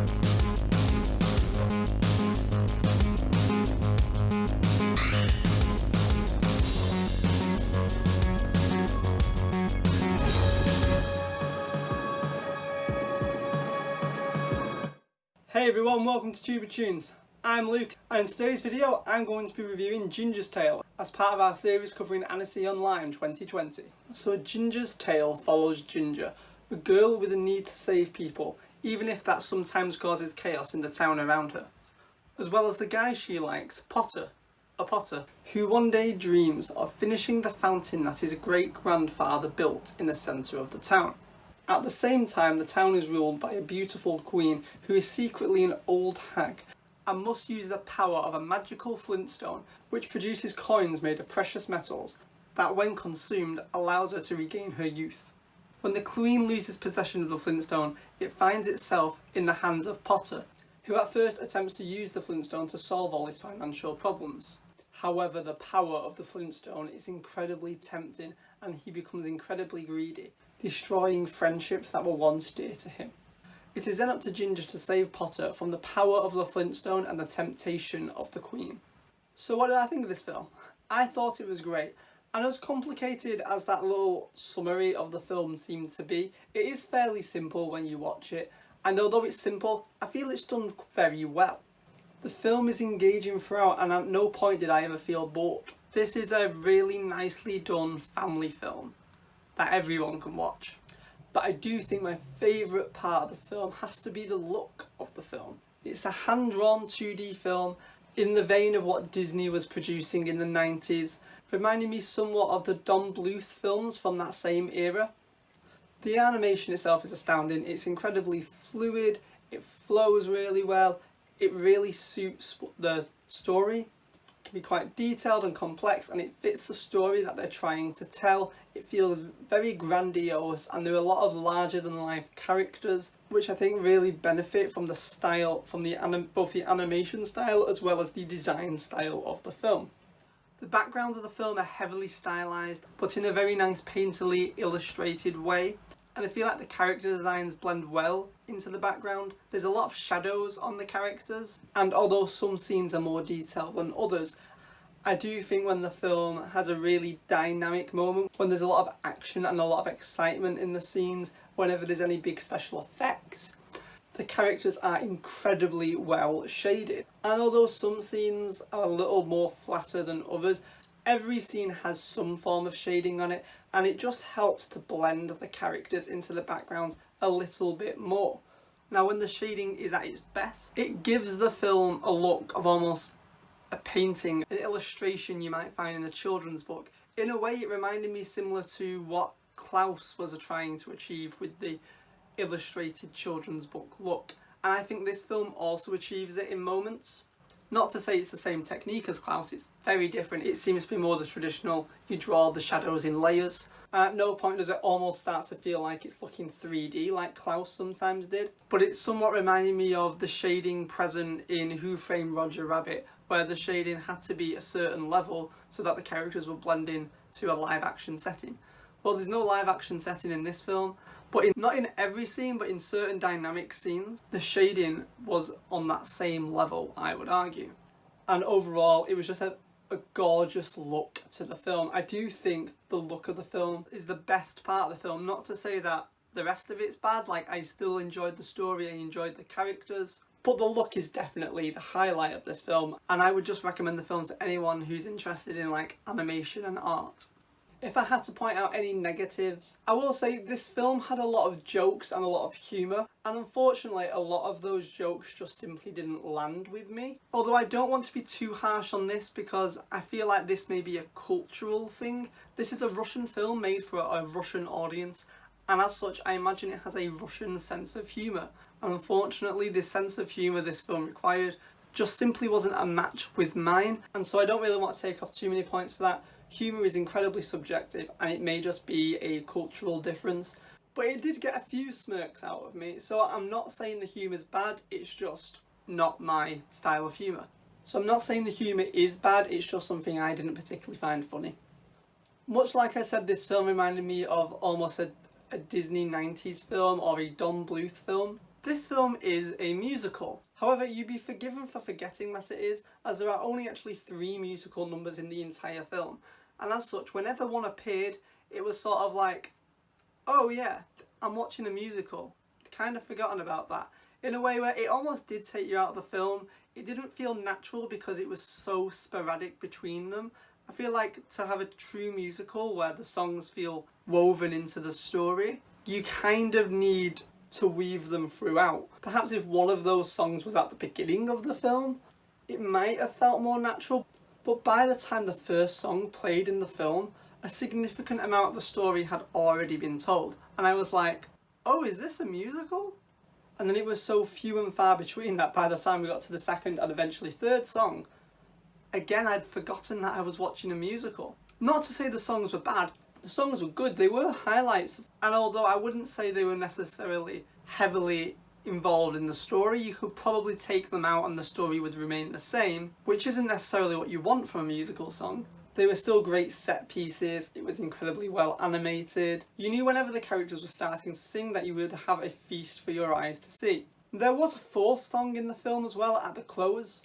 Hey everyone, welcome to Toons. I'm Luke, and in today's video I'm going to be reviewing Ginger's Tale as part of our series covering Annecy Online 2020. So Ginger's Tale follows Ginger, a girl with a need to save people, even if that sometimes causes chaos in the town around her. As well as the guy she likes, Potter, a potter, who one day dreams of finishing the fountain that his great-grandfather built in the centre of the town. At the same time, the town is ruled by a beautiful queen who is secretly an old hag and must use the power of a magical flintstone which produces coins made of precious metals that, when consumed, allows her to regain her youth. When the queen loses possession of the flintstone, it finds itself in the hands of Potter, who at first attempts to use the flintstone to solve all his financial problems. However, the power of the flintstone is incredibly tempting and he becomes incredibly greedy, destroying friendships that were once dear to him. It is then up to Ginger to save Potter from the power of the flintstone and the temptation of the queen. So what did I think of this film? I thought it was great, and as complicated as that little summary of the film seemed to be, it is fairly simple when you watch it, and although it's simple, I feel it's done very well. The film is engaging throughout, and at no point did I ever feel bored. This is a really nicely done family film that everyone can watch. But I do think my favourite part of the film has to be the look of the film. It's a hand-drawn 2D film in the vein of what Disney was producing in the 90s, reminding me somewhat of the Don Bluth films from that same era. The animation itself is astounding. It's incredibly fluid, it flows really well, it really suits the story. It can be quite detailed and complex, and it fits the story that they're trying to tell. It feels very grandiose, and there are a lot of larger than life characters which I think really benefit from the style, from both the animation style as well as the design style of the film. The backgrounds of the film are heavily stylized, but in a very nice painterly illustrated way, and I feel like the character designs blend well into the background. There's a lot of shadows on the characters, and although some scenes are more detailed than others, I do think when the film has a really dynamic moment, when there's a lot of action and a lot of excitement in the scenes, whenever there's any big special effects, the characters are incredibly well shaded. And although some scenes are a little more flatter than others, every scene has some form of shading on it, and it just helps to blend the characters into the backgrounds a little bit more. Now, when the shading is at its best, it gives the film a look of almost a painting, an illustration you might find in a children's book. In a way, it reminded me similar to what Klaus was trying to achieve with the illustrated children's book look. And I think this film also achieves it in moments. Not to say it's the same technique as Klaus, it's very different. It seems to be more the traditional, you draw the shadows in layers. And at no point does it almost start to feel like it's looking 3D like Klaus sometimes did. But it's somewhat reminding me of the shading present in Who Framed Roger Rabbit, where the shading had to be a certain level so that the characters would blend in to a live action setting. Well, there's no live action setting in this film, but not in every scene, but in certain dynamic scenes, the shading was on that same level, I would argue. And overall, it was just a gorgeous look to the film. I do think the look of the film is the best part of the film. Not to say that the rest of it's bad, like I still enjoyed the story, I enjoyed the characters, but the look is definitely the highlight of this film, and I would just recommend the film to anyone who's interested in like animation and art. If I had to point out any negatives, I will say this film had a lot of jokes and a lot of humour, and unfortunately a lot of those jokes just simply didn't land with me. Although I don't want to be too harsh on this because I feel like this may be a cultural thing. This is a Russian film made for a Russian audience, and as such I imagine it has a Russian sense of humour. And unfortunately the sense of humour this film required just simply wasn't a match with mine, and so I don't really want to take off too many points for that. Humour is incredibly subjective and it may just be a cultural difference, but it did get a few smirks out of me, so I'm not saying the humour's bad, it's just not my style of humour. So I'm not saying the humour is bad, it's just something I didn't particularly find funny. Much like I said, this film reminded me of almost a Disney 90s film or a Don Bluth film. This film is a musical. However, you'd be forgiven for forgetting that it is, as there are only actually 3 musical numbers in the entire film. And as such, whenever one appeared, it was sort of like, oh yeah, I'm watching a musical. Kind of forgotten about that. In a way where it almost did take you out of the film. It didn't feel natural because it was so sporadic between them. I feel like to have a true musical where the songs feel woven into the story, you kind of need to weave them throughout. Perhaps if one of those songs was at the beginning of the film, it might have felt more natural. But by the time the first song played in the film, a significant amount of the story had already been told. And I was like, oh, is this a musical? And then it was so few and far between that by the time we got to the second and eventually third song, again, I'd forgotten that I was watching a musical. Not to say the songs were bad. The songs were good, they were highlights, and although I wouldn't say they were necessarily heavily involved in the story, you could probably take them out and the story would remain the same, which isn't necessarily what you want from a musical song. They were still great set pieces, it was incredibly well animated. You knew whenever the characters were starting to sing that you would have a feast for your eyes to see. There was a 4th song in the film as well at the close,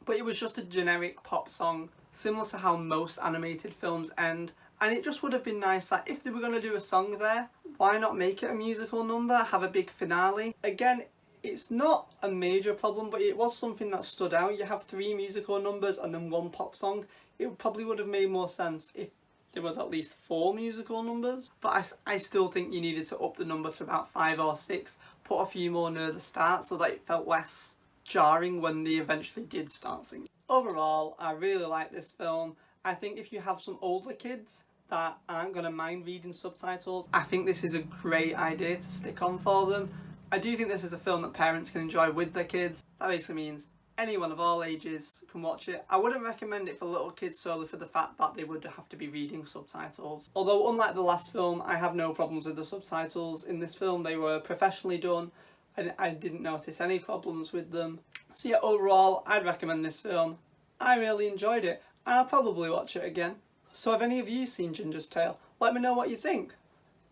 but it was just a generic pop song, similar to how most animated films end. And it just would have been nice that if they were going to do a song there, why not make it a musical number, have a big finale? Again, it's not a major problem, but it was something that stood out. You have 3 musical numbers and then 1 pop song. It probably would have made more sense if there was at least 4 musical numbers. But I still think you needed to up the number to about 5 or 6, put a few more near the start so that it felt less jarring when they eventually did start singing. Overall, I really like this film. I think if you have some older kids that aren't going to mind reading subtitles, I think this is a great idea to stick on for them. I do think this is a film that parents can enjoy with their kids. That basically means anyone of all ages can watch it. I wouldn't recommend it for little kids solely for the fact that they would have to be reading subtitles. Although unlike the last film, I have no problems with the subtitles. In this film they were professionally done and I didn't notice any problems with them. So yeah, overall I'd recommend this film. I really enjoyed it and I'll probably watch it again. So have any of you seen Ginger's Tale? Let me know what you think.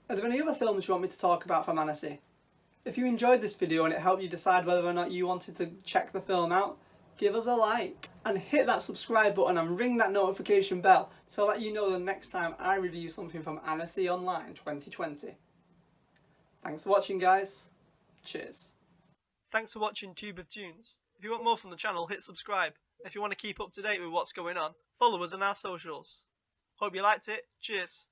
Are there any other films you want me to talk about from Annecy? If you enjoyed this video and it helped you decide whether or not you wanted to check the film out, give us a like and hit that subscribe button and ring that notification bell to let you know the next time I review something from Annecy Online 2020. Thanks for watching, guys. Cheers. Thanks for watching Tube of Tunes. If you want more from the channel, hit subscribe. If you want to keep up to date with what's going on, follow us on our socials. Hope you liked it. Cheers.